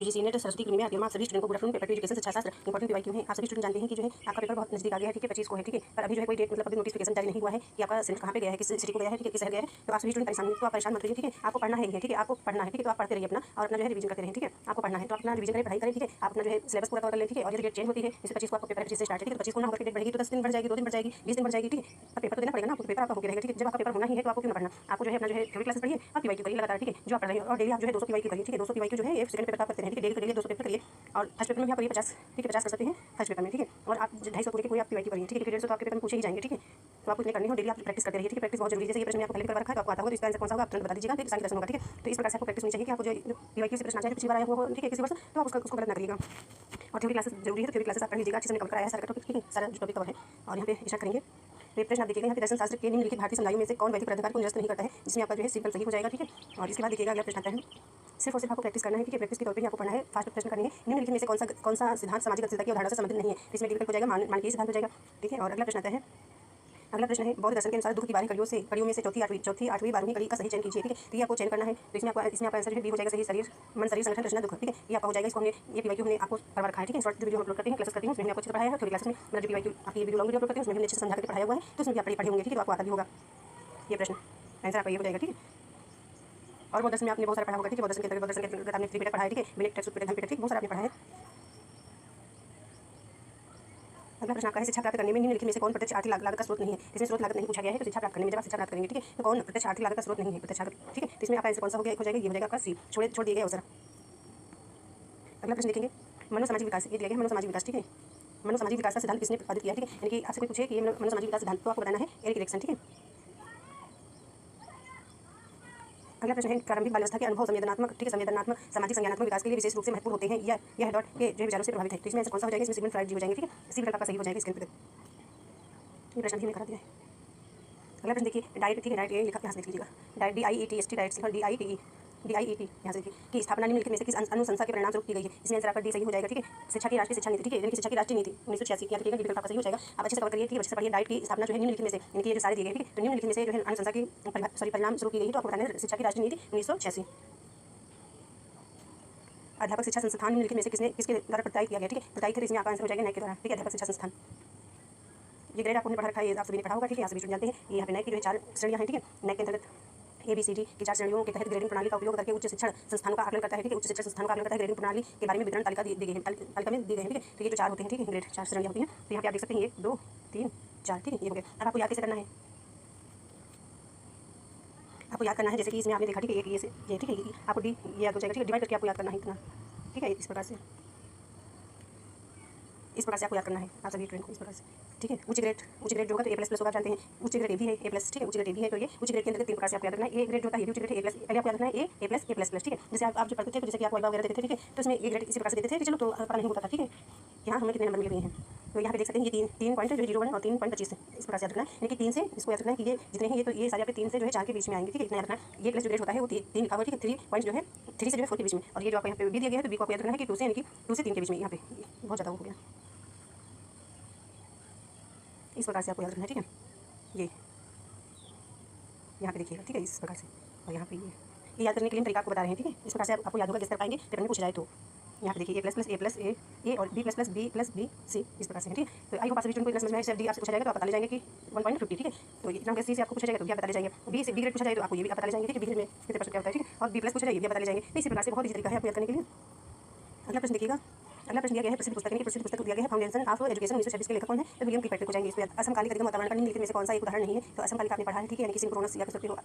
UGC net Saraswati की में आप सभी स्टूडेंट को good afternoon. Paper two education शिक्षा शास्त्र इंपॉर्टेंट पीवाईक्यू है। आप सभी स्टूडेंट जानते हैं कि जो है आपका पेपर बहुत नजदीक आ गया है, ठीक है, 25 को है, ठीक है, पर अभी जो है कोई डेट मतलब अभी नोटिफिकेशन जारी नहीं हुआ है कि आपका सेंटर कहाँ पे गया है, किस सिटी को गया है, ठीक है, किस शहर गया है। तो आप सभी स्टूडेंट परेशान तो आप परेशान मत रहिए, ठीक है, आपको पढ़ना है, ठीक है, आपको पढ़ना है, ठीक है, तो आप पढ़ते रहिए अपना और अपना जो है रिवीजन करते रहिए, ठीक है, आपको पढ़ना है तो अपना रिवीजन करें, पढ़ाई करें, ठीक है, आप अपना जो है सिलेबस पूरा कर लें, ठीक है, और यदि डेट चेंज होती है जैसे 25 को आपको पेपर 25 से स्टार्ट है, ठीक है, तो 25 को ना होकर डेट बढ़ेगी तो 10 दिन बढ़ जाएगी, 2 दिन बढ़ जाएगी, 20 दिन बढ़ जाएगी, ठीक है, पर पेपर तो देना पड़ेगा ना, आपको पेपर आपका होकर रहेगा, ठीक है, जब आपका पेपर होना ही है तो आपको क्यों ना पढ़ना, आपको जो है अपना जो है थ्योरी क्लासेस पढ़िए और पीवाईक्यू करिए लगातार, ठीक है, जो आप पढ़ रहे हैं और डेली आप जो है 200 पीवाईक्यू करिए, ठीक है, 200 पीवाईक्यू जो है ये सेकंड पेपर का करते हैं, ठीक है, डेली 200 पेपर करिए और फर्स्ट पेपर में आप करिए 50, ठीक है, 50 कर सकते हैं फर्स्ट पेपर में, ठीक है, और आप 250 पूरे के पूरे आप पीवाईक्यू करिए, ठीक है, क्योंकि 150 तो आपके पेपर में पूछे ही जाएंगे, ठीक है, तो आपको इतने करने हो, डेली आप प्रैक्टिस करते रहिए, ठीक है, प्रैक्टिस बहुत जरूरी है। जैसे ये प्रश्न मैंने आपको पहले करवा रखा है तो आपको आता होगा, तो इसका आंसर कौन सा होगा आप तुरंत बता दीजिएगा, ठीक है, शांति दर्शन होगा, ठीक है, तो इस प्रकार से आपको प्रैक्टिस होनी चाहिए कि आपको जो पीवाईक्यू से प्रश्न आ जाए पिछली बार आया हुआ हो, ठीक है, किसी वर्ष तो आप उसको गलत ना करिएगा। और थ्योरी क्लासेस जरूरी है, तो थ्योरी क्लासेस आप पढ़ लीजिएगा, अच्छे से कवर कराया है सारा टॉपिक, ठीक है, सारा जो टॉपिक कवर है। और यहाँ पे स्टार्ट करेंगे तो प्रश्न आप देखिएगा यहाँ पे दर्शन शास्त्र के निम्नलिखित भारतीय समुदायों में से कौन वैदिक प्राधिकार को निरस्त नहीं करता है, जिसमें आपका जो है सिंपल सही हो जाएगा, ठीक है। और इसके बाद देखिएगा अगला प्रश्न आता है, सिर्फ और सिर्फ आपको प्रैक्टिस करना है, ठीक है, प्रैक्टिस के तौर पे ही आपको पढ़ना है। फास्ट प्रश्न करनी है, निम्नलिखित में से कौन सा सिद्धांत सामाजिक अस्थिरता की अवधारणा से संबंधित नहीं है, इसमें डिफिकल्ट हो जाएगा, मानकीय सिद्धांत हो जाएगा, ठीक है। और अगला प्रश्न आता है, अगला प्रश्न है बौद्ध दर्शन के अनुसार दुख की 12 कड़ियों में से चौथी 8वीं 12वीं कड़ी का सही चयन कीजिए, ठीक है, तो ये आपको चयन करना है। तो इसमें आपका आंसर जो है बी हो जाएगा, सही शरीर मन शरीर संगठन रचना दुख, ठीक है, ये आपका हो जाएगा। इसको हमने ये पीवाईक्यू हमने आपको करवा रखा है, ठीक है, शॉर्ट वीडियो अपलोड करते हैं, क्लासेस करती हूँ, उसमें हमने आपको अच्छे से पढ़ाया है, थोड़ी क्लासेस में मतलब जो पीवाईक्यू आपकी वीडियो लॉन्ग वीडियो अपलोड करते हैं उसमें हमने अच्छे से समझा करके पढ़ाया हुआ है, तो उसमें भी आप पढ़े होंगे, ठीक है, तो आपको आता भी होगा ये प्रश्न, आंसर आपका ये हो जाएगा, ठीक है। और बौद्ध दर्शन में आपने बहुत सारा पढ़ा होगा, ठीक है, बौद्ध दर्शन के अंतर्गत आपने त्रिपिटक पढ़ा है, ठीक है, विनय पिटक सुत्त पिटक धम्म पिटक, ठीक, बहुत सारा आपने पढ़ा है। अगला प्रश्न आपका है, शिक्षा प्राप्त करने में निम्नलिखित में से कौन प्रत्यक्ष आर्थिक लागत का स्रोत नहीं है, इसमें स्रोत लागत नहीं पूछा गया है, तो शिक्षा प्राप्त करने में जब आप शिक्षा प्राप्त करेंगे, ठीक है, तो कौन प्रत्यक्ष आर्थिक लागत का स्रोत नहीं है, प्रत्यक्ष लागत, ठीक है, तो इसमें आपका आंसर कौन सा हो जाएगा, ये हो जाएगा आपका सी, छोड़ दिए गए अवसर। अगला प्रश्न देखेंगे, मनो सामाजिक विकास, ये दिया गया मनो सामाजिक विकास, ठीक है, मनो सामाजिक विकास का सिद्धांत किसने प्रतिपादित किया, ठीक है, यानी कि आपसे कोई पूछे कि ये मनो सामाजिक विकास सिद्धांत, तो आपको बताना है एरिक एरिक्सन, ठीक है। अगला प्रश्न है, प्रारंभिक बाल्यावस्था के अनुभव संवेदनात्मक, ठीक है, संवेदनात्मक सामाजिक संज्ञानात्मक विकास के लिए विशेष रूप से महत्वपूर्ण होते हैं, यह डॉट के जो विचारों से प्रभावित है, तो इसमें आंसर कौन सा हो जाएगा, इसमें सिगमंड फ्राइड जी हो जाएंगे, ठीक है, इसी विकल्प आपका सही हो जाएगा इसके अंतर्गत। ये प्रश्न भी हमने करा दिया है। अगला प्रश्न देखिए, डाइट, ठीक है, डाइट ये लिखा यहाँ से देख लीजिएगा, डाइट DIETST डाइट लिखा DIET यहाँ से देखिए कि स्थापना निम्नलिखित में से किस अनुशंसा के परिणाम स्वरूप की गई है, इसमें आंसर आपका डी सही हो जाएगा, ठीक है, शिक्षा की राष्ट्रीय शिक्षा नीति, ठीक है, यानी कि शिक्षा की राष्ट्रीय नीति 1986 यहाँ देखिएगा, विकल्प आपका सही हो जाएगा। आप अच्छे से कवर करिए, ठीक है, अच्छे से पढ़िए। डाइट की स्थापना जो है निम्नलिखित में से, यानी कि ये जो सारे दिए गए, ठीक है, तो निम्नलिखित में से जो है अनुशंसा की परिणाम स्वरूप की गई है, तो आपको बताना है शिक्षा की राष्ट्रीय नीति 1986। अध्यापक शिक्षा संस्थान निम्नलिखित में से किसके द्वारा प्रत्यायित किया गया, ठीक है, प्रत्यायित है, इसमें आपका आंसर हो जाएगा नैक के द्वारा, ठीक है, अध्यापक शिक्षा संस्थान। ये ग्रेड आपने पढ़ा रखा है, ये आप सभी ने पढ़ा होगा, ठीक है, आप सभी जानते हैं, ये यहाँ पे नैक की जो है 4 श्रेणियाँ हैं, ठीक है, नैक के अंतर्गत ABCD की 4 श्रेणियों के तहत ग्रेडिंग प्रणाली का उपयोग करके उच्च शिक्षण संस्थानों का आकलन करता है, ठीक है, उच्च शिक्षण संस्थानों का आकलन करता है, ग्रेडिंग प्रणाली के बारे में विवरण तालिका दी गई है, तालिका में दी गई है, ठीक है, तो ये जो 4 होते हैं, ठीक है, ग्रेड 4 श्रेणियाँ होती हैं, तो यहाँ पे आप देख सकते हैं 1 2 3 4, ठीक है, ये हो गया। अब आपको याद कैसे करना है, आपको याद करना है, जैसे कि इसमें आपने देखा, ठीक है, एक ये ठीक है, आपको डी ये याद हो जाएगा, ठीक है, डिवाइड करके आपको याद करना है इतना, ठीक है, इस प्रकार से आपको याद करना है, आप सभी स्टूडेंट को इस प्रकार से, ठीक है। उच्च ग्रेड जो होगा तो A++ होगा, आप जानते हैं, उच्च ग्रेड ए भी है, A+, ठीक है, उच्च ग्रेड ए भी है, तो ये उच्च ग्रेड के अंदर 3 प्रकार से आपको याद रखना है। ए ग्रेड जो होता है ये भी उच्च ग्रेड है, A+, पहले आपको याद रखना है A+, ठीक है, जैसे आप जो पढ़ते थे, जैसे कि आप वाइवा वगैरह देते थे, ठीक है, तो इसमें ए ग्रेड इसी प्रकार से देते थे, चलो तो पता नहीं होता था, ठीक है, यहाँ हमें कितने नंबर मिले हुए हैं, तो यहाँ पे देख सकते हैं ये 3 पॉइंट जो 0 और 3.25 इस प्रकार से याद रखना है, यानी कि 3 से इसको याद रखना है कि ये जितने हैं ये तो ये सारे आपके 3 से जो है 4 के बीच में आएंगे, ठीक है, इतना याद रखना है। ये प्लस जो ग्रेड होता है वो 3 लिखा हुआ, ठीक है, 3 पॉइंट जो है 3 से जो है 4 के बीच में, और ये जो आपको यहाँ पे बी दिया गया है तो बी को आपको याद रखना है कि 2 से, यानी कि 2 से 3 के बीच में, यहाँ पे बहुत ज़्यादा हो गया, इस प्रकार से आपको याद रखना है, ठीक है, ये यहाँ पे देखिएगा, ठीक है, इस प्रकार से, और यहाँ पे ये याद करने के लिए तरीका आपको बता रहे हैं, ठीक है, इस प्रकार से आपको याद होगा, किस कर पाएंगे पेपर में पूछा जाए तो। यहाँ पे देखिए A++A और B++B+B C इस प्रकार से है, ठीक है, तो आई होप आप सभी स्टूडेंट को समझ में आए। डी आपसे पूछा जाएगा तो आप बता ले जाएंगे कि 1.50, ठीक है, तो इतना सी से आपको पूछा जाएगा तो भी आप बता ले जाएंगे, बी से बी ग्रेड पूछा जाए तो आपको ये भी आप बता ले जाएंगे, ठीक है, बी ग्रेड में कितने परसेंट क्या होता है, ठीक है, और B+ पूछा जाए ये भी बता ले जाएंगे, तो इसी प्रकार से बहुत ही तरीका है आपको याद करने के लिए। अगला प्रश्न देखिएगा, अगला प्रश्न दिया गया है, प्रसिद्ध पुस्तक दिया गया है फाउंडेशन ऑफ एजुकेशन 1926 के लेखक कौन है, तो विलियम कीपैट को जाएंगे। इस पर असमकालिक अधिगम वातावरण का निम्नलिखित में से कौन सा एक उदाहरण नहीं है, तो असमकालिक आपने पढ़ा है, ठीक है, यानी कि सिंक्रोनस या कह सकते हो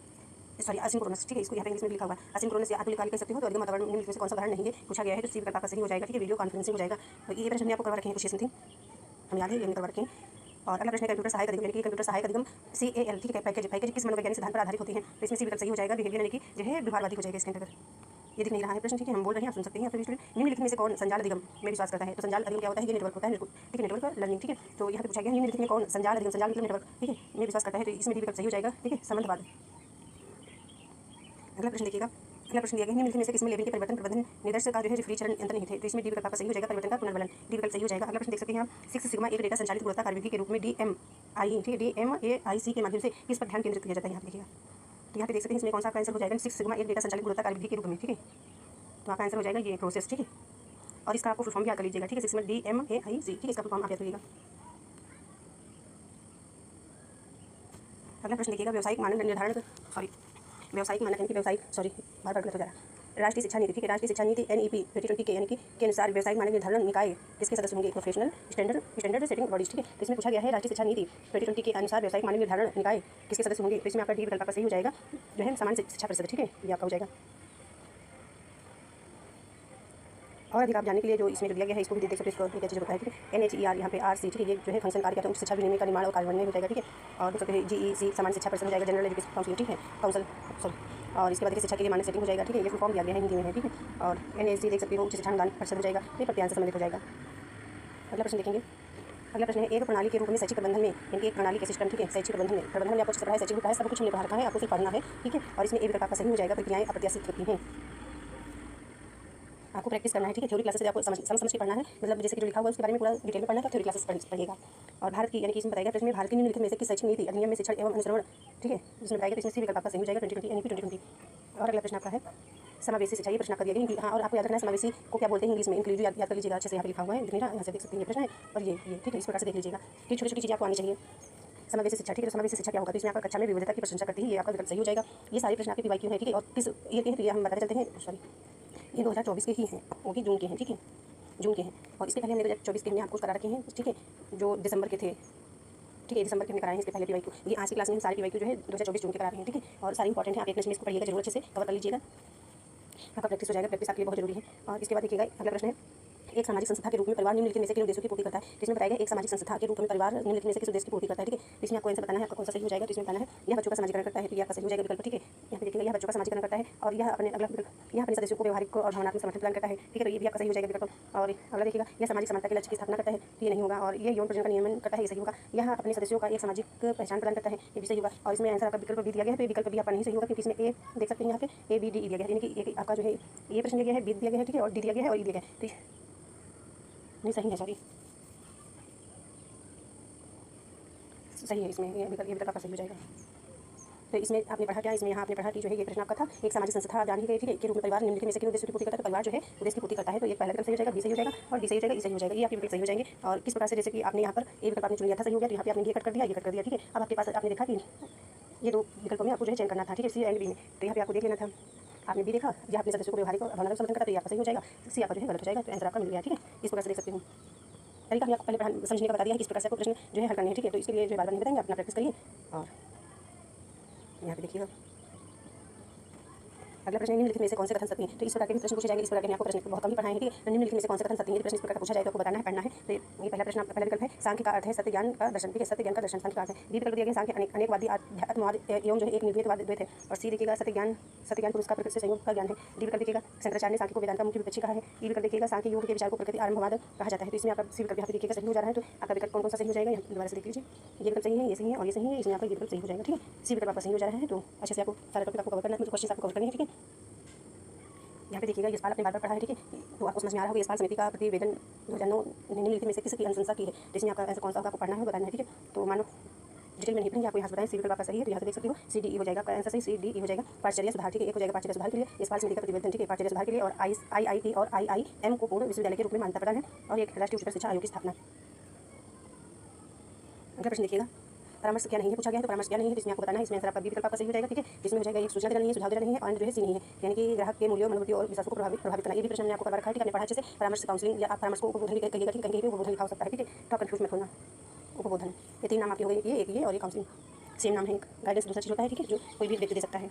सॉरी असिंक्रोनस, ठीक है, इसको यहाँ पे इंग्लिश में लिखा हुआ है असिंक्रोनस या अतुल्यकालिक कह सकते हो, तो अधिगम वातावरण निम्नलिखित में से कौन सा उदाहरण नहीं है पूछा गया है, तो सी विकल्प आपका सही हो जाएगा, ठीक है, वीडियो कॉन्फ्रेंसिंग हो जाएगा। तो ये प्रश्न हमने आपको करवा रखे हैं, कुछ समथिंग हम याद है ये करवा रखे हैं। और अगला प्रश्न है कंप्यूटर सहायक अधिगम, यानी कि कंप्यूटर सहायक अधिगम CAL, ठीक है, पैकेज किस मनोवैज्ञानिक सिद्धांत पर आधारित होते हैं, तो इसमें सी विकल्प सही हो जाएगा, बिहेवियर यानी कि जो है व्यवहारवादी हो जाएगा इसके अंतर्गत। ये दिख नहीं रहा है प्रश्न, ठीक है, हम बोल रहे हैं, आप सुन सकते हैं, फिर निम्नलिखित में से कौन संजाल अधिगम में विश्वास करता है, तो संजाल अधिगम क्या होता है, ये नेटवर्क होता है, ठीक है, नेटवर्क लर्निंग, ठीक है, तो यहाँ पे पूछा गया निम्नलिखित में कौन संजाल अधिगम, संजाल मतलब नेटवर्क, ठीक है, में विश्वास करता है, तो इसमें डी विकल्प सही हो जाएगा, ठीक है, संबंधवाद। अगला प्रश्न देखिएगा, अगला प्रश्न दिया गया निम्नलिखित में से किसमें लेविन के परिवर्तन प्रबंधन निदर्शक का जो है रेफ्रिजरेशन यंत्र नहीं थे, तो इसमें डी विकल्प आपका सही हो जाएगा, परिवर्तन का पुनर्वलन, डी विकल्प सही हो जाएगा। अगला प्रश्न देख सकते हैं आप 6 सिग्मा एक डेटा संचालित गुणवत्ता कार्यविधि के रूप में DMAIC, ठीक है, DMAIC के माध्यम से किस पर ध्यान केंद्रित किया जाता है, यहाँ पे देखिएगा, तो यहाँ पे देख सकते हैं इसमें कौन सा आंसर हो जाएगा, 6 सिग्मा एक डेटा संचालित गुणवत्ता कार्यविधि के रूप में, ठीक है, तो आपका आंसर हो जाएगा ये प्रोसेस, ठीक है। और इसका आपको फुल फॉर्म भी याद कर लीजिएगा, ठीक है। इसमें DMAIC, ठीक है, इसका फुल फॉर्म आप याद करिएगा। अगला प्रश्न देखिएगा, व्यावसायिक मानक निर्धारण व्यावसायिक मानक यानी कि बार बार गलत हो जा रहा है। राष्ट्रीय शिक्षा नीति, ठीक है, राष्ट्रीय शिक्षा नीति NEP 2020 के यानी कि के अनुसार व्यावसायिक मानक निर्धारण निकाय किसके सदस्य होंगे? प्रोफेशनल स्टैंडर्ड सेटिंग बॉडीज, ठीक है। तो इसमें पूछा गया है राष्ट्रीय शिक्षा नीति 2020 के अनुसार व्यावसायिक मानक निर्धारण निकाय किसके सदस्य होंगे? तो इसमें आपका डी विकल्प आपका सही हो जाएगा, जो है सामान्य शिक्षा परिषद, ठीक है, ये आपका हो जाएगा। और अधिक आप जानने के लिए जो इसमें जो दिया गया है इसको भी देख सकते हैं, इसको क्या चीज़ होता है, ठीक है। NHER यहाँ पे RC, ठीक है, ये जो है फंक्शन कार्य का उच्च शिक्षा विनियमन का निर्माण और कार्यान्वयन हो जाएगा, ठीक है। और देख सकते हैं GEC सामान्य शिक्षा परिषद हो जाएगा, जनरल एजुकेशन काउंसिल, ठीक है, और इसके बाद देखिए शिक्षा के लिए मानक सेटिंग हो जाएगा, ठीक है, ये फॉर्म दिया गया है हिंदी में है, ठीक है। और NAC देख सकते हो उच्च शिक्षा अनुदान परिषद हो जाएगा, ये प्रत्यान से संबंधित हो जाएगा। अगला प्रश्न देखेंगे। अगला प्रश्न है, एक प्रणाली के रूप में शैक्षिक प्रबंधन में यानी कि एक प्रणाली के सिस्टम, ठीक है, शैक्षिक प्रबंधन में आपको अच्छे से पढ़ा है, शैक्षिक पढ़ा है, सब कुछ हमने पढ़ा रखा है, आपको सिर्फ पढ़ना है, ठीक है। और इसमें ए विकल्प आपका सही हो जाएगा, प्रक्रियाएं अप्रत्याशित होती हैं, आपको प्रैक्टिस करना है, ठीक है। थ्योरी क्लासेस से आपको समझ के पढ़ना है, मतलब जैसे कि जो लिखा हुआ है उसके बारे में पूरा डिटेल में पढ़ना है, थ्योरी क्लासेस पढ़िएगा। और भारत की यानी कि इसमें बताएगा प्रश्न में भारत की निम्नलिखित में से किस शैक्षिक नीति अधिनियम में शिक्षण एवं अनुसरण, ठीक है, इसमें बताएगा, इसमें सी विकल्प आपका सही हो जाएगा 2020 NEP 2020। और अगला प्रश्न आपका है समावेशी शिक्षा, ये प्रश्न आपका दिया गया, हाँ, और आपको याद रखना है समावेशी को क्या बोलते हैं इंग्लिश में, इंक्लूसिव याद कर लीजिएगा अच्छे से, यहाँ पे लिखा हुआ है, यहाँ से देख सकते हैं ये प्रश्न है, और ये ठीक है, इस प्रकार से देख लीजिएगा, ये छोटी छोटी चीज़ें आपको आनी चाहिए। समावेशी शिक्षा, ठीक है, समावेशी शिक्षा क्या होगा? तो इसमें आपका कक्षा में विविधता की प्रशंसा करती है, ये आपका विकल्प सही हो जाएगा। ये सारे प्रश्न आपके PYQ है, ठीक है, और किस ईयर के हैं तो ये हम बताते चलते हैं, सॉरी ये 2024 के ही हैं, वो भी जून के हैं, ठीक है, जून के हैं। और इसके पहले हमने 2024 के हमने आपको करा रखे हैं, ठीक है, जो दिसंबर के थे, ठीक है, दिसंबर के हमने कराए हैं इसके पहले PYQ। ये आज की क्लास में हम सारे PYQ जो है 2024 जून के करा रहे हैं, ठीक है, और सारे इंपॉर्टेंट है, आप एक नज़र में इसको पढ़िएगा, जरूर अच्छे से कवर कर लीजिएगा, आपका प्रैक्टिस हो जाएगा, प्रैक्टिस आपके लिए बहुत जरूरी है। और इसके बाद देखिएगा अगला प्रश्न है, एक सामाजिक संस्था के रूप में परिवार निम्नलिखित में से किन उद्देश्यों की पूर्ति करता है? इसमें बताएगा एक सामाजिक संस्था के रूप में परिवार निम्नलिखित में से किस उद्देश्य की पूर्ति करता है, ठीक है। इसमें आपको आंसर बताना है, आपका कौन सा सही हो जाएगा, तो इसमें बताना है यह बच्चों का समाजीकरण करता है, तो ये आपका सही हो जाएगा विकल्प, ठीक है। यहाँ पे देखिएगा यह बच्चों का समाजीकरण करता है, और यह अपने सदस्यों को व्यवहारिक और भावनात्मक समर्थन प्रदान करता है, ठीक है, तो ये भी आपका सही हो जाएगा विकल्प। और अगला देखिएगा यह सामाजिक समानता के लक्ष्य की स्थापना करता है, तो ये नहीं होगा। और ये यौन प्रजनन का नियमन करता है, ये सही होगा। यह अपने सदस्यों का एक सामाजिक पहचान प्रदान करता है, ये भी सही होगा। और इसमें आंसर आपका विकल्प भी दिया गया है, तो विकल्प भी आपका नहीं सही होगा, क्योंकि इसमें ए देख सकते हैं यहाँ पे ABD दिया गया है, यानी कि आपका जो है ये प्रश्न दिया गया है, बी दिया गया है, ठीक है, और डी दिया गया है और ई दिया गया है, ठीक है, नहीं सही है, सॉरी सही है, इसमें ये विकल्प आपका सही हो जाएगा। तो इसमें आपने पढ़ा क्या, इसमें यहाँ आपने पढ़ा कि जो है ये प्रश्न आपका था एक सामाजिक संस्था आप जान ही गए, ठीक है, के रूप में परिवार निम्नलिखित में से किन उद्देश्य की पूर्ति करता है? तो परिवार जो है उद्देश्य की पूर्ति करता है, तो ये पहला विकल्प सही हो जाएगा, बी सही हो जाएगा, और डी सही हो जाएगा, ई सही हो जाएगा, ये आपके विकल्प सही हो जाएंगे। और किस प्रकार से, जैसे कि आपने यहाँ पर ए विकल्प आपने चुन लिया था, सही हो गया, तो यहाँ पे आपने ये कट कर दिया, ये कट कर दिया, ठीक है। अब आपके पास आपने देखा कि ये दो विकल्पों में आपको जो है चयन करना था, ठीक है, सी एंड बी में, तो यहाँ पे आपको देख लेना था, आपने बी देखा, यह अपने सदस्यों को व्यवहारिक और भावनात्मक समर्थन करता है, तो ये आपका सही हो जाएगा, सी आपका जो है गलत हो जाएगा, तो आंसर आपका मिल गया, ठीक है। इस प्रकार से देख सकते हो, तरीका हमने आपको पहले समझने का बता दिया है, किस प्रकार से आपको प्रश्न जो है हल करने हैं, ठीक है। तो इसके लिए जो बार बार नहीं बताएंगे, अपना प्रैक्टिस करिए। और यहाँ पे देखिएगा अगला प्रश्न, निम्नलिखित में से कौन से कथन सत्य हैं? तो इस प्रकार के भी प्रश्न पूछे जाएंगे, इस प्रकार के आपको प्रश्न बहुत कम ही पढ़ाए हैं, ठीक है। निम्नलिखित में से कौन से कथन सत्य हैं, प्रश्न इस प्रकार का पूछा जाए तो आपको बताना है, पढ़ना है। तो ये पहला प्रश्न, पहला विकल्प है सांख्य का अर्थ है सत्य ज्ञान का दर्शन, ठीक है, सत्य ज्ञान का दर्शन सांख्य का अर्थ है। बी विकल्प दिया गया सांख्य अनेकवादी आत्मवाद एवं जो है एक निर्द्वैतवाद द्वैत है। और सी देखिएगा सत्य ज्ञान पुरुष का प्रकृति से संयोग का ज्ञान है। डी विकल्प देखिएगा शंकराचार्य ने सांख्य को वेदांत का मुख्य विपक्षी कहा है। ई विकल्प देखिएगा सांख्य योग के विचार को प्रकृति आरंभवाद कहा जाता है। तो इसमें आपका सी विकल्प यहाँ पे देखिएगा सही हो जा रहा है, तो आपका विकल्प कौन सा सही हो जाएगा, यहाँ दोबारा से देख लीजिए, ये विकल्प सही है, ये सही है और ये सही है, इसमें आपका ये विकल्प सही हो जाएगा, ठीक है। सी विकल्प आपका सही हो जा रहा है, तो अच्छे से आपको सारा टॉपिक आपको कवर करना है, क्वेश्चन आपको कवर करने हैं, ठीक है। यहाँ पे देखिएगा ये सवाल आपने बार बार पढ़ा है, ठीक है, तो आपको समझ में आ रहा होगा। ये सवाल समिति का प्रतिवेदन 2009 निम्नलिखित में से किसकी अनुशंसा की है, जिसमें आपका ऐसा कौन सा आपको पढ़ना है बताना है, ठीक है। तो मानो डिटेल में नहीं पढ़ेंगे, आपको यहाँ से बताएं, सी विकल्प आपका सही है, तो यहाँ से देख सकते हो CDE हो जाएगा, आपका आंसर सही CDE हो जाएगा। पाठचर्या सुधार, ठीक है, एक हो जाएगा पाठचर्या सुधार के लिए, इस सवाल समिति का प्रतिवेदन, ठीक है, पाठचर्या सुधार के लिए। और IIT और IIM को पूर्ण विश्वविद्यालय के रूप में मान्यता प्रदान है, और एक राष्ट्रीय उच्चतर शिक्षा आयोग की स्थापना। अगला प्रश्न देखिएगा, परामर्श क्या नहीं है पूछा गया है, तो परामर्श क्या नहीं है जिसमें आपको बताना है, इसमें आंसर आपका बी विकल्प आपका सही हो जाएगा, ठीक है, जिसमें हो जाएगा एक सूचना देना नहीं है, सुझाव देना नहीं है, और जो है सी नहीं है, यानी कि ग्राहक के मूल्यों, मनोवृत्ति और विश्वास को प्रभावित करना। ये भी प्रश्न हमने आपको करवा रखा है, ठीक है, आपने पढ़ा अच्छे से। परामर्श काउंसलिंग या आप परामर्श को उपबोधन कहिएगा, ठीक है, कहीं भी उपबोधन लिखा हो सकता है, ठीक है, तो आप कंफ्यूज मत होना। उपबोधन ये तीन नाम आपके हो गए, एक ये और एक काउंसलिंग, सेम नाम है, गाइडेंस दूसरा चीज होता है, ठीक है, जो कोई भी व्यक्ति दे सकता है।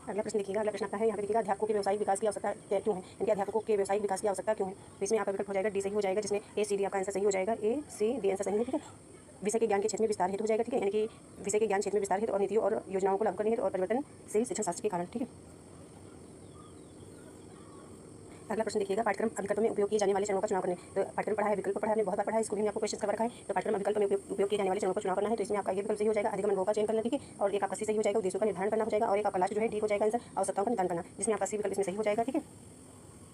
अगला प्रश्न देखिएगा, अगला प्रश्न आता है यहाँ पे देखिएगा अध्यापकों के व्यवसायिक विकास की आवश्यकता क्यों है, यानी कि अध्यापकों के व्यवसायिक विकास की आवश्यकता क्यों है। तो इसमें आपका विकल्प हो जाएगा डी सही हो जाएगा, जिसमें ACD आपका आंसर सही हो जाएगा, ACD आंसर सही है, ठीक है। विषय के ज्ञान के क्षेत्र में विस्तार हेतु हो जाएगा, ठीक है, यानी कि विषय के ज्ञान क्षेत्र में विस्तार हेतु और नीतियों और योजनाओं को लागू करने हेतु और परिवर्तनशील शिक्षण शास्त्र के कारण, ठीक है। अगला प्रश्न देखिएगा, पाठ्यक्रम अभिकल्प में उपयोग किए जाने वाले चरणों का चुनाव करने। तो पाठ्यक्रम पढ़ा है, विकल्प पढ़ा है, हमने बहुत बार पढ़ा है, इसको भी हमने आपको क्वेश्चन करवा रखा है। तो पाठ्यक्रम अभिकल्प में उपयोग किए जाने वाले चरणों का चुनाव करना है, तो इसमें आपका ये विकल्प सही हो जाएगा, अधिगमन का चयन करना, ठीक है, और एक आपका सी सही हो जाएगा, उद्देश्यों का निर्धारण करना हो जाएगा, और एक आपका लास्ट जो है डी हो जाएगा आंसर, आवश्यकताओं का निर्धारण करना, जिसमें आपका सी विकल्प इसमें सही हो जाएगा, ठीक है।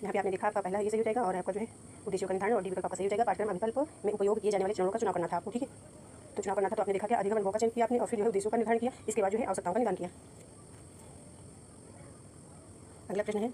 यहाँ पे आपने देखा आपका पहला ये सही हो जाएगा, और आपका जो है उद्देश्यों का निर्धारण और डी विकल्प आपका सही हो जाएगा। पाठ्यक्रम अभिकल्प में उपयोग किए जाने वाले चरणों का चुनाव करना था आपको, ठीक है, तो चुनाव करना था, तो आपने देखा क्या अधिगमन का चयन किया आपने, और फिर जो है उद्देश्यों का निर्धारण किया, इसके बाद जो है आवश्यकताओं का निर्धारण किया। अगला प्रश्न है,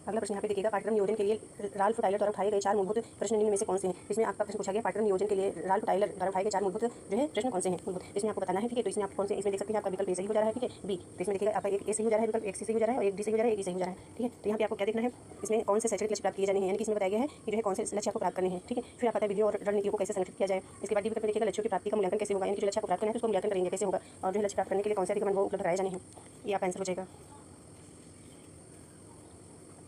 अगला प्रश्न यहाँ पे देखिएगा, पाठ्यक्रम नियोजन के लिए राल्फ टाइलर द्वारा उठाए गए 4 मूलभूत प्रश्न निम्न में से कौन से हैं। इसमें आपका प्रश्न पूछा गया पाठ्यक्रम नियोजन के लिए राल्फ टाइलर द्वारा उठाए गए 4 मूलभूत जो है प्रश्न कौन से हैं मूलभूत, इसमें आपको बताना है। ठीक है, तो इसमें आप कौन से इसमें देख सकते हैं आपका विकल्प ए सही हो जा रहा है। ठीक है, बी, तो इसमें देखिएगा आपका एक ए सही हो जा रहा है, विकल्प एक सी सही हो जा रहा है और एक डी सही हो जा रहा है, एक ई सही हो जा रहा है। ठीक है, तो यहाँ पे आपको क्या देखना है, इसमें कौन से शैक्षणिक लक्ष्य प्राप्त किए जाने हैं, यानी कि इसमें बताया गया है कि जो है कौन से लक्ष्य आपको प्राप्त करने हैं। ठीक है, फिर आपका विधियों और रणनीतियों को कैसे संगठित किया जाए। इसके बाद डी विकल्प में देखिएगा लक्ष्यों की प्राप्ति का मूल्यांकन कैसे होगा, यानी कि जो लक्ष्य आपको प्राप्त करना है उसको मूल्यांकन करेंगे कैसे होगा, और जो है लक्ष्य प्राप्त करने के लिए कौन से अधिगम वो उपलब्ध कराए जाने हैं, ये आपका आंसर हो जाएगा।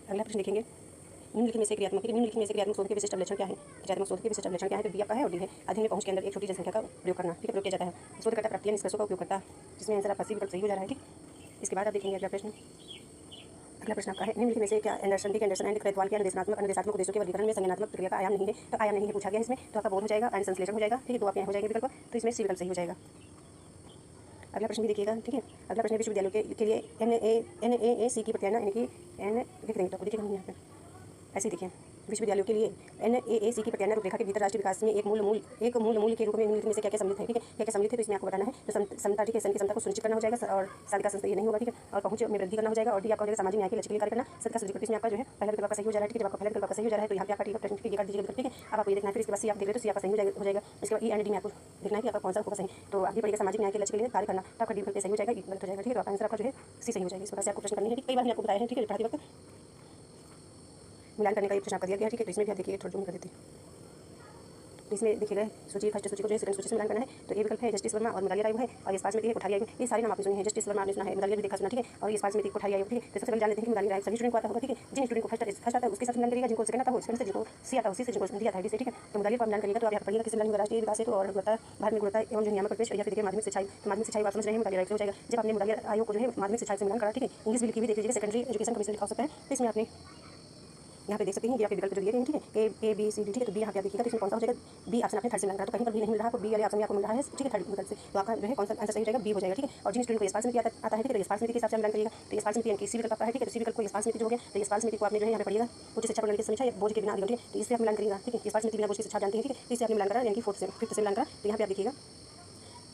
अगला प्रश्न देखेंगे, निम्नलिखित में से क्रियात्मक शोध के विशिष्ट अवलक्षण क्या है। क्रियात्मक शोध के विशिष्ट अवलक्षण क्या है, तो बी आपका है और डी है, अध्ययन में पहुंच के अंदर एक छोटी जनसंख्या का प्रयोग करना। ठीक है, प्रयोग किया जाता है। शोधकर्ता प्राप्तियां निष्कर्षों का उपयोग करता है, जिसमें आंसर आपका सी विकल्प सही हो जा रहा है। ठीक, इसके बाद आप देखेंगे अगला प्रश्न। अगला प्रश्न आपका है, निम्नलिखित में से क्या एंडरसन एंड क्रेथवाल के अनुदेशात्मक उद्देश्यों के वर्गीकरण में संज्ञानात्मक प्रक्रिया का आयाम नहीं है। तो आयाम नहीं है पूछा गया इसमें, तो आपका बोध हो जाएगा एंड संश्लेषण हो जाएगा। ठीक है, दो आपके यहाँ हो जाएंगे विकल्प, तो इसमें सी विकल्प सही हो जाएगा। अगला प्रश्न भी देखिएगा। ठीक है, अगला प्रश्न विश्वविद्यालयों के लिए NAAC की प्रत्यायना, यानी कि एन लिख देंगे तो देखिएगा यहाँ पे ऐसे देखिए, विश्वविद्यालयों के लिए NAAC की प्रत्यायना रूपरेखा के भीतर राष्ट्रीय विकास में एक मूल मूल्य के रूप में निम्नलिखित में से क्या क्या सम्मिलित है। ठीक है, क्या क्या सम्मिलित है, तो इसमें आपको बताना है। तो समता, ठीक है, सन की समता को सुनिश्चित करना हो जाएगा और साल का संस्था ये नहीं होगा। ठीक है, और पहुंच में वृद्धि करना हो जाएगा, और डी आपका हो जाएगा सामाजिक न्याय के लक्ष्य के लिए कार्य करना। सत्य का सृजन, इसमें आपका जो है पहला विकल्प का सही हो जा रहा है। ठीक है, जब आपका पहला विकल्प का सही हो जा रहा है तो यहाँ पे आपका ठीक है प्रश्न ये कर दीजिएगा। ठीक है, अब आपको ये देखना है, फिर इसके बाद सी आप देख रहे तो सी आपका सही हो जाएगा। इसके बाद ई एंड डी में आपको देखना है कि आपका कौन सा होगा सही, तो आगे पड़ेगा सामाजिक न्याय के लक्ष्य के लिए कार्य करना, तो आपका डी विकल्प सही हो जाएगा, ई गलत हो जाएगा। ठीक है, तो आपका आंसर आपका जो है सी सही हो जाएगा। इस प्रकार से आपको प्रश्न करनी है। कई बार मैंने आपको बताया है। ठीक है, पढ़ाते वक्त मिलान करने का एक प्रश्न आपका दिया गया है। ठीक है, तो इसमें भी आप देखिए थोड़ा जूम कर देते हैं। तो इसमें देखिएगा सूची, फर्स्ट सूची को जो है सेकंड सूची से मिलान करना है, तो ए विकल्प है जस्टिस वर्मा और मुदालिया आयोग है, और इस पास में देखिए कोठारी आयोग। ये सारे नाम आपने सुने हैं, जस्टिस वर्मा आपने सुना है, मुदालिया भी देखा सुना। ठीक है, और इस पास में कोठारी आयोग। ठीक है, तो सबसे पहले जान लेते हैं कि मुदालिया आयोग सभी स्टूडेंट को आता होगा। ठीक है, जिन स्टूडेंट को फर्स्ट आता है उसके साथ मिलान करेगा, जिनको सेकंड आता हो सेकंड से, जिनको सी आता हो सी से, जिनको डी आता है डी से। ठीक है, तो मुदालिया को मिलान करेगा तो आप यहाँ पढ़िएगा किस मिलान होगा, राष्ट्रीय विकास हेतु और गुणवत्ता भारत में गुणवत्ता एवं जो नियामक परिवेश, या फिर देखिए माध्यमिक शिक्षा। तो माध्यमिक शिक्षा आप समझ रहे हैं, मुदालिया आयोग से हो जाएगा। जब आपने मुदालिया आयोग को जो है माध्यमिक शिक्षा से मिलान करा, ठीक है, इंग्लिश भी लिखी हुई देख लीजिएगा, सेकेंडरी एजुकेशन कमीशन लिखा हो सकता है। तो इसमें आपने यहाँ पे देख सकते हैं कि आपके विकल्प जो दिए गए हैं। ठीक है, ए बी सी डी। ठीक है, तो बी यहाँ पे आप देखिएगा, तो इसमें कौन सा हो जाएगा, बी ऑप्शन आपने थर्ड से मिलान करा, तो कहीं पर भी नहीं मिल रहा, आपको बी वाले ऑप्शन में आपको मिल रहा है। ठीक है, थर्ड विकल्प से, तो आपका जो है कौन सा आंसर सही हो जाएगा, बी हो जाएगा। ठीक है, और जिन स्टूडेंट को स्पार्स समिति आता है, ठीक है, तो स्पार्स समिति के हिसाब से मिलान करिएगा, तो स्पार्स समिति यानी सी विकल्प आपका है। ठीक है, तो सी विकल्प को स्पार्स समिति जो हो गया, तो स्पार्स समिति को आपने जो है यहाँ पे पढ़िएगा उच्च शिक्षा प्रणाली की समीक्षा बोझ के बिना अधिगम। ठीक है, तो इससे आप मिलान करिएगा। ठीक है, स्पार्स समिति बिना बोझ की शिक्षा जानते हैं। ठीक है, तो इससे आपने मिलान करा, यानी कि फिफ्थ से मिलान करा, तो यहाँ पे आप देखिएगा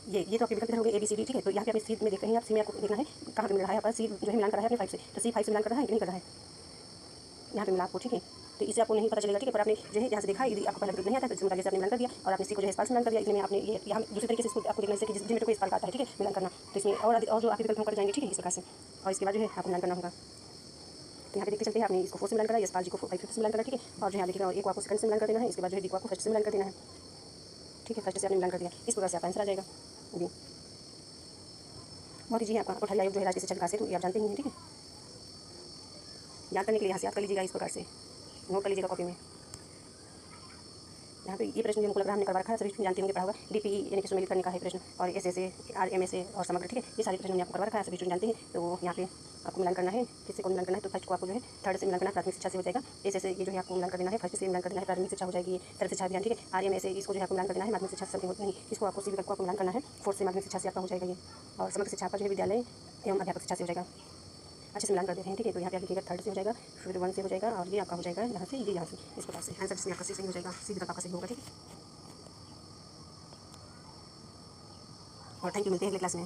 ये तो आपके विकल्प हो गए ए बी सी डी। ठीक है, तो यहाँ पे आप सी में देख रहे हैं, आप सी में आपको देखना है कहाँ पे मिल रहा है, आपका सी जो है मिलान करा है अपने 5 से, तो सी 5 से मिलान कर रहा है कि नहीं कर रहा है, यहाँ पे मिला आपको। ठीक है, तो इससे आपको नहीं पता चलेगा। ठीक है, पर आपने जो है यहाँ से देखा, यदि आपको पहला विकल्प नहीं आता है तो मुदालिया से आपने मिलान कर दिया, और आपने सी को जो है स्पार्स मिलान कर दिया, इसलिए आपने ये यहाँ दूसरी तरीके से इसको आपको देखना है कि जिन को इस पार आता है। ठीक है, मिलान करना, तो इसमें और जो आपके विकल्प हम कर जाएंगे। ठीक है, इस प्रकार से, और इसके बाद जो है आपको मिलान करना होगा। तो यहाँ पे देखते चलते हैं, आपने इसको 4 से मिलान करा, यशपाल जी को 5 से मिलान करा। ठीक है, और जो यहाँ देखिएगा एक आपको सेकंड से मिलान कर देना है, इसके बाद जो है डी को आपको फर्स्ट से मिलान कर देना है। ठीक है, फर्स्ट से आपने मिलान कर दिया, इस प्रकार से आपका आंसर आ जाएगा डी। बहुत ईजी है आपका कोठारी आयोग जो है राष्ट्रीय शिक्षा विकास हेतु, ये आप जानते ही हैं। ठीक है, याद करने के लिए यहाँ से याद कर लीजिएगा, इस प्रकार से नोट कर लीजिएगा कॉपी में। यहाँ पे ये प्रश्न हमको लग रहा है हमने करवा रखा है, सभी जानते होंगे, पढ़ा होगा। DPE यानी कि सम्मिलित करने का है प्रश्न, और SSA RMSA और समग्र। ठीक है, ये सारे प्रश्न हमने आपको करवा रखा है, सभी जानते हैं। तो यहाँ पे आपको मिलान करना है, किससे कौन मिलान करना है, तो फर्स्ट को आपको जो है थर्ड से मिलान करना है, प्राथमिक शिक्षा से हो जाएगा। SSA ये जो है आपको मिलान कर देना है, फर्स्ट से मिलान कर देना है, प्राथमिक शिक्षा हो जाएगी, ये थर्ड शिक्षा अभियान। ठीक है, RMSA इसको जो है आपको मिलान कर देना है, माध्यमिक शिक्षा से नहीं, इसको आपको सी विकल्प को आपको मिलान करना है, फोर्थ से माध्यमिक शिक्षा से आपका हो जाएगा ये, और समग्र शिक्षा का जो है विद्यालय एवं अध्यापक शिक्षा से हो जाएगा। अच्छे से मिलान कर देते हैं। ठीक है, तो यहाँ पे आप देखिएगा थर्ड से हो जाएगा, फिर 1 से हो जाएगा, और ये आपका हो जाएगा यहाँ से, ये यहाँ से, इस प्रकार से आंसर जिसमें आपका सही हो जाएगा, सी विकल्प आपका सही होगा। ठीक है, और थैंक यू, मिलते हैं अगले क्लास में।